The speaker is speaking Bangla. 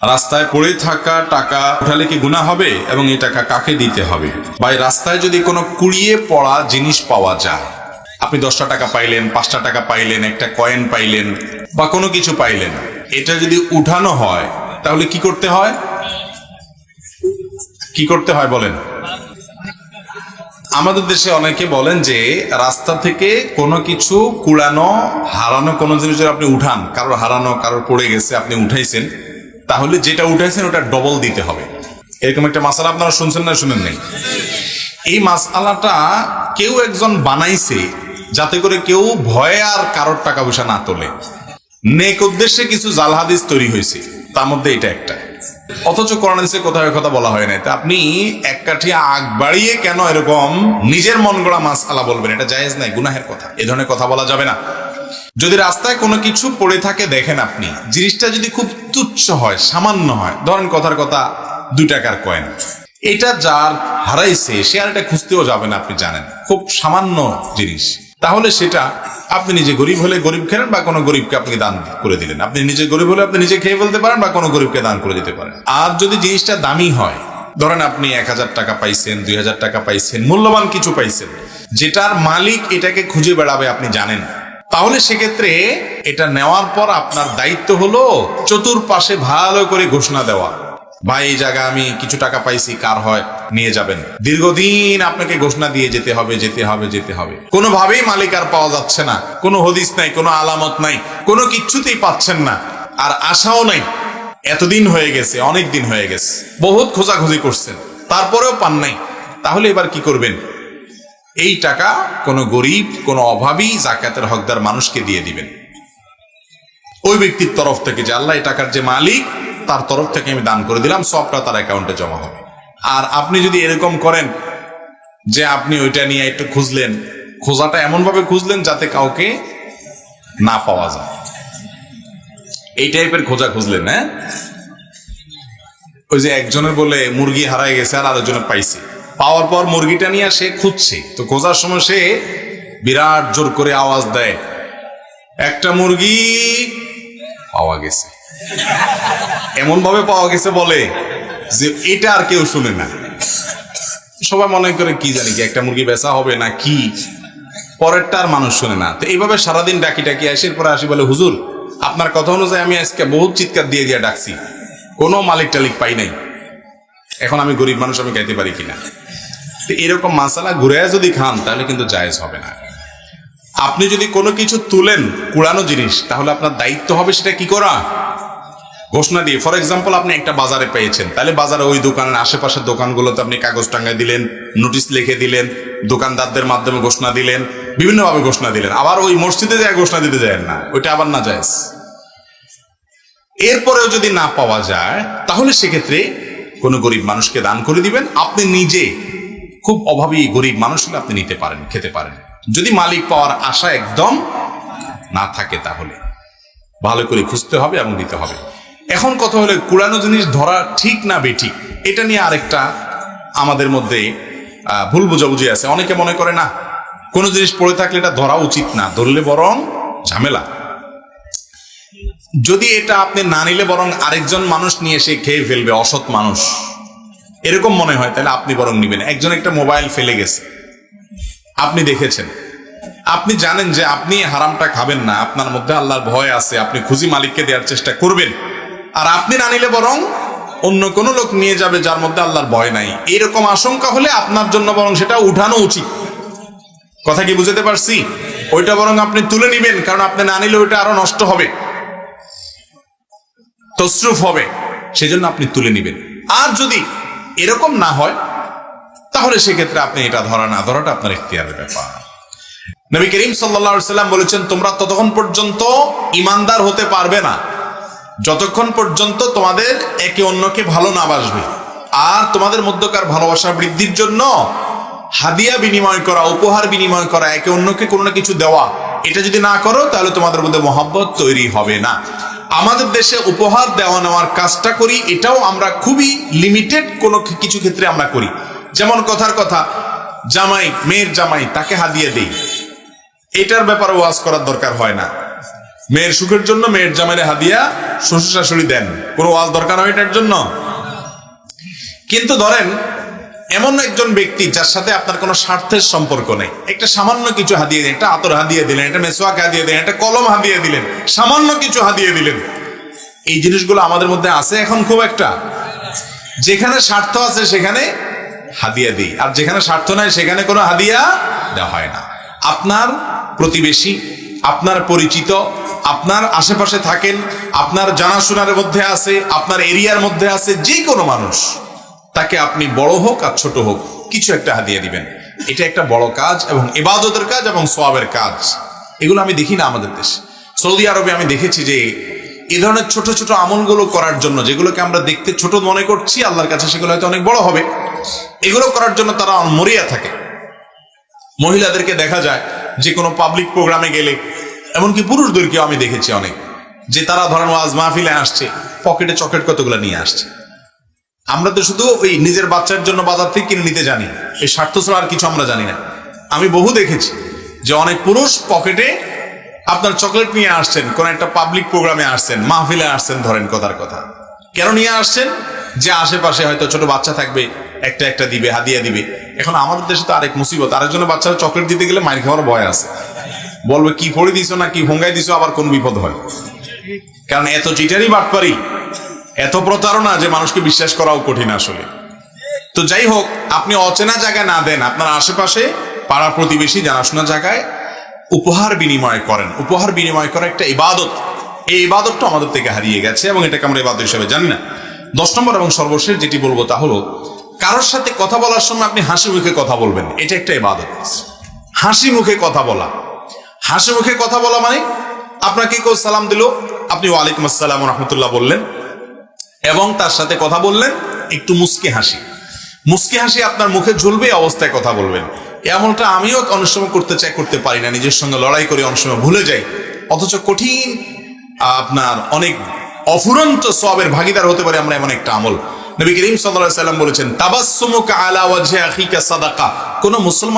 রাস্তায় পড়ে থাকা টাকা উঠালে কি গুনাহ হবে, এবং এই টাকা কাকে দিতে হবে? ভাই, রাস্তায় যদি কোনো কুড়িয়ে পড়া জিনিস পাওয়া যায়, আপনি 10টা টাকা পাইলেন, 5টা টাকা পাইলেন, একটা কয়েন পাইলেন, বা কোনো কিছু পাইলেন, এটা যদি উঠানো হয় তাহলে কি করতে হয়? কি করতে হয় বলেন? আমাদের দেশে অনেকে বলেন যে রাস্তা থেকে কোনো কিছু কুড়ানো, হারানো কোনো জিনিস যদি আপনি উঠান, কারোর হারানো, কারোর পড়ে গেছে, আপনি উঠাইছেন, তাহলে যেটা উঠাইছেন ওটা ডবল দিতে হবে। এরকম একটা মাসালা আপনারা শুনছেন না শুনেন নাই? এই মাসালাটা কেউ একজন বানাইছে যাতে করে কেউ ভয়ে আর কারোর টাকা পয়সা না তোলে। নেক উদ্দেশ্যে কিছু জাল হাদিস তৈরি হয়েছে, তার মধ্যে এটা একটা। অথচ কোরআন হাদিসে কোথাও কথা বলা হয় না। তা আপনি এক কাঠি আগ বাড়িয়ে কেন এরকম নিজের মন গড়া মাসআলা বলবেন? এটা জায়েজ নাই, গুনাহের কথা। এ ধরনের কথা বলা যাবে না। যদি রাস্তায় কোনো কিছু পড়ে থাকে দেখেন আপনি, জিনিসটা যদি খুব তুচ্ছ হয়, সামান্য হয়, ধরেন কথার কথা 2 টাকার কয়েন, এটা যার হারাইছে সে আর এটা খুঁজতেও যাবে না, আপনি জানেন, খুব সামান্য জিনিস, তাহলে সেটা আপনি নিজে গরিব হলে গরিব খেলেন, বা কোনো গরিবকে আপনি দান করে দিলেন। আপনি নিজে গরিব হলে আপনি নিজে খেয়ে ফেলতে পারেন, বা কোনো গরিবকে দান করে দিতে পারেন। আর যদি জিনিসটা দামি হয়, ধরেন আপনি 1000 টাকা পাইছেন, 2000 টাকা পাইছেন, মূল্যবান কিছু পাইছেন, যেটার মালিক এটাকে খুঁজে বেড়াবে আপনি জানেন, তাহলে সেক্ষেত্রে এটা নেওয়ার পর আপনার দায়িত্ব হলো চতুর্পাশে ভালো করে ঘোষণা দেওয়া, ভাই এই জায়গা আমি কিছু টাকা পাইছি, কার হয় নিয়ে যাবেন। দীর্ঘদিন আপনাকে ঘোষণা দিয়ে যেতে হবে, যেতে হবে, যেতে হবে। কোনোভাবেই মালিক আর পাওয়া যাচ্ছে না, কোনো হদিস নাই, কোনো আলামত নাই, কোনো কিচ্ছুতেই পাচ্ছেন না, আর আশাও নাই। এতদিন হয়ে গেছে, অনেক দিন হয়ে গেছে, বহুত খোঁজাখুঁজি করছেন, তারপরেও পান নাই। তাহলে এবার কি করবেন? এই টাকা কোনো গরিব, কোনো অভাবী, যাকাতের হকদার মানুষকে দিয়ে দিবেন। ওই ব্যক্তির তরফ থেকে, যে আল্লাহ এই টাকার যে মালিক, তার তরফ থেকে আমি দান করে দিলাম, সবটা তার অ্যাকাউন্টে জমা হবে। আর আপনি যদি এরকম করেন যে আপনি ওইটা নিয়ে একটু খুঁজলেন, খোঁজাটা এমন ভাবে খুঁজলেন যাতে কাউকে না পাওয়া যায়, এই টাইপের খোঁজা খুঁজলেন, হ্যাঁ? ওই যে একজনের বলে মুরগি হারায় গেছে, আর আরেকজনের পাইছে, পাওয়ার পর মুরগিটা নিয়ে সে খুঁজছে, তো খোঁজার সময় সে বিরাট জোর করে আওয়াজ দেয়, একটা মুরগি পাওয়া গেছে। এমন ভাবে পাওয়া গেছে বলে যে এটা আর কেউ শুনে না। সবাই মনে করে কি জানি কি একটা মুরগি বেচা হবে না কি, পরেরটা আর মানুষ শুনে না। তো এইভাবে সারাদিন ডাকি ডাকি আসে, পরে আসি বলে, হুজুর আপনার কথা অনুযায়ী আমি আজকে বহুত চিৎকার দিয়ে দিয়ে ডাকছি, কোনো মালিক টালিক পাই নাই, এখন আমি গরিব মানুষ, আমি খাইতে পারি কিনা। তো এরকম মাসালা ঘুরে যদি খান তাহলে কিন্তু জায়েজ হবে না। আপনি যদি কোনো কিছু তুলেন, কুড়ানো জিনিস, তাহলে আপনার দায়িত্ব হবে সেটা কি করা, ঘোষণা দিয়ে। ফর এক্সাম্পল, আপনি একটা বাজারে পেয়েছেন, তাহলে বাজারে ওই দোকানের আশেপাশের দোকানগুলোতে আপনি কাগজ টাঙ্গায় দিলেন, নোটিশ লিখে দিলেন, দোকানদারদের মাধ্যমে ঘোষণা দিলেন, বিভিন্নভাবে ঘোষণা দিলেন। আবার ওই মসজিদে যায় ঘোষণা দিতে যায় না, ওইটা আবার না জায়েজ। এরপরেও যদি না পাওয়া যায়, তাহলে সেক্ষেত্রে কোনো গরিব মানুষকে দান করে দিবেন। আপনি নিজে খুব অভাবী গরিব মানুষ হলে আপনি নিতে পারেন, খেতে পারেন, যদি মালিক পাওয়ার আশা একদম না থাকে। তাহলে ভালো করে খুঁজতে হবে এবং দিতে হবে। এখন কথা হলো, কুড়ানো জিনিস ধরা ঠিক না বেঠিক, এটা নিয়ে আরেকটা আমাদের মধ্যে ভুল বোঝাবুঝি আছে। অনেকে মনে করে না, কোনো জিনিস পড়ে থাকলে এটা ধরা উচিত না, ধরলে বরং ঝামেলা। যদি এটা আপনি না নিলে বরং আরেকজন মানুষ নিয়ে এসে খেয়ে ফেলবে, অসৎ মানুষ, এরকম মনে হয়, তাহলে আপনি বরং নিবেন। একজন একটা মোবাইল ফেলে গেছে, আপনি দেখেছেন, আপনি জানেন যে আপনি হারামটা খাবেন না, আপনার মধ্যে আল্লাহর ভয় আছে, আপনি খুঁজি মালিককে দেওয়ার চেষ্টা করবেন, আর আপনি না নিলে বরং অন্য কোনো লোক নিয়ে যাবে যার মধ্যে আল্লাহর ভয় নাই, এরকম আশঙ্কা হলে আপনার জন্য বরং সেটা উঠানো উচিত। কথা কি বুঝতে পারছি? ওইটা বরং আপনি তুলে নিবেন, কারণ আপনি না নিলে ওইটা আরো নষ্ট হবে, তসরুফ হবে, সেজন্য আপনি তুলে নিবেন। আর যদি এরকম না হয়, তাহলে সেক্ষেত্রে আপনি এটা ধরা না ধরাটা আপনার ইখতিয়ারের ব্যাপার। নবী করিম সাল্লাল্লাহু আলাইহি সাল্লাম বলেছেন, তোমরা ততক্ষণ পর্যন্ত ঈমানদার হতে পারবে না যতক্ষণ পর্যন্ত তোমাদের একে অন্যকে ভালো না বাসবে। আর তোমাদের মধ্যকার ভালোবাসা বৃদ্ধির জন্য হাদিয়া বিনিময় করা, উপহার বিনিময় করা, একে অন্যকে কোনো না কিছু দেওয়া, এটা যদি না করো তাহলে তোমাদের মধ্যে মহব্বত তৈরি হবে না। আমাদের দেশে উপহার দেওয়া নেওয়ার কাজটা করি, এটাও আমরা খুবই লিমিটেড কোনো কিছু ক্ষেত্রে আমরা করি। যেমন কথার কথা, জামাই, মেয়ের জামাই, তাকে হাদিয়া দেই, এটার ব্যাপারে ওয়াজ করার দরকার হয় না। মেয়ের সুখের জন্য মেয়ের জামাইরে হাদিয়া শ্বশুর শাশুড়ি দেন, কোনো ওয়াজ দরকার হয় এটার জন্য? কিন্তু ধরেন এমন একজন ব্যক্তি যার সাথে আপনার কোনো স্বার্থের সম্পর্ক নেই, একটা সামান্য কিছু হাদিয়ে দিলেন, একটা আতর হাদিয়ে দিলেন, একটা মেসওয়াক হাদিয়ে দিলেন, একটা কলম হাদিয়ে দিলেন, সামান্য কিছু হাদিয়ে দিলেন, এই জিনিসগুলো আমাদের মধ্যে আছে এখন খুব একটা। যেখানে স্বার্থ আছে সেখানে হাদিয়া দিই, আর যেখানে স্বার্থ নাই সেখানে কোনো হাদিয়া দেওয়া হয় না। আপনার প্রতিবেশী, আপনার পরিচিত, আপনার আশেপাশে থাকেন, আপনার জানাশোনার মধ্যে আছে, আপনার এরিয়ার মধ্যে আছে, যে কোনো মানুষ, তাকে আপনি বড় হোক আর ছোট হোক কিছু একটা হাদিয়া দিবেন। এটা একটা বড় কাজ এবং ইবাদতের কাজ এবং সওয়াবের কাজ। এগুলো আমি দেখি না আমাদের দেশে। সৌদি আরবে আমি দেখেছি যে এই ধরনের ছোট ছোট আমলগুলো করার জন্য, যেগুলোকে আমরা দেখতে ছোট মনে করছি, আল্লাহর কাছে সেগুলো হয়তো অনেক বড় হবে, এগুলো করার জন্য তারা মরিয়া থাকে। মহিলাদেরকে দেখা যায় যে কোনো পাবলিক প্রোগ্রামে গেলে, এমনকি পুরুষদেরকেও আমি দেখেছি অনেক, যে তারা ধরেন ওয়াজ মাহফিলে আসছে, পকেটে চকলেট কতগুলো নিয়ে আসছে। আমরা তো শুধু ওই নিজের বাচ্চার জন্য বাজার থেকে কিনে নিতে জানি, এই স্বার্থ ছাড়া আর কিছু আমরা জানি না। আমি বহু দেখেছি যে অনেক পুরুষ পকেটে আপনার চকলেট নিয়ে আসছেন, কোন একটা পাবলিক প্রোগ্রামে আসছেন, মাহফিলে আসছেন, ধরেন কথার কথা, কেন নিয়ে আসছেন? যে আশেপাশে হয়তো ছোট বাচ্চা থাকবে, একটা একটা দিবে, হাদিয়া দিবে। এখন আমাদের দেশে তো আরেক মুসিবত, আরেকজনের বাচ্চারা চকলেট দিতে গেলে মাইর খাওয়ার ভয় আছে, বলবে কি পড়ে দিছো না কি ভঙ্গাই দিছো, আবার কোন বিপদ হয়। কারণ এত চিটারি বাটপারি, এত প্রতারণা যে মানুষকে বিশ্বাস করাও কঠিন আসলে। তো যাই হোক, আপনি অচেনা জায়গায় না দেন, আপনার আশেপাশে পাড়া প্রতিবেশী জানাশোনা জায়গায় উপহার বিনিময় করেন। উপহার বিনিময় করা একটা ইবাদত, এই ইবাদতটা আমাদের থেকে হারিয়ে গেছে এবং এটাকে আমরা ইবাদত হিসেবে জানি না। 10 নম্বর এবং সর্বশেষ যেটি বলবো তা হলো, কারোর সাথে কথা বলার সময় আপনি হাসি মুখে কথা বলবেন, এটা একটা ইবাদত। হাসি মুখে কথা বলা, হাসি মুখে কথা বলা মানে আপনাকে কেউ সালাম দিল, আপনি ওয়ালাইকুম আসসালাম ওয়া রাহমাতুল্লাহ বললেন এবং তার সাথে কথা বললেন একটু মুস্কি হাসি। মুস্কি হাসি আপনার মুখে ঝুলবে, অবস্থায় কথা বলবেন। এমনটা আমিও অনেক সময় করতে চাই, করতে পারি না, নিজের সঙ্গে লড়াই করে অনেক সময় ভুলে যাই, অথচ কঠিন আপনার অনেক অফুরন্ত সওয়াবের ভাগীদার হতে পারে আমরা এমন একটা আমল। নবী করিম সাল্লাল্লাহু আলাইহি ওয়াসাল্লাম বলেছেন, তাবাসসুমুকা আলা ওয়াজহি আখিকা সাদাকা। কোন মুসলমান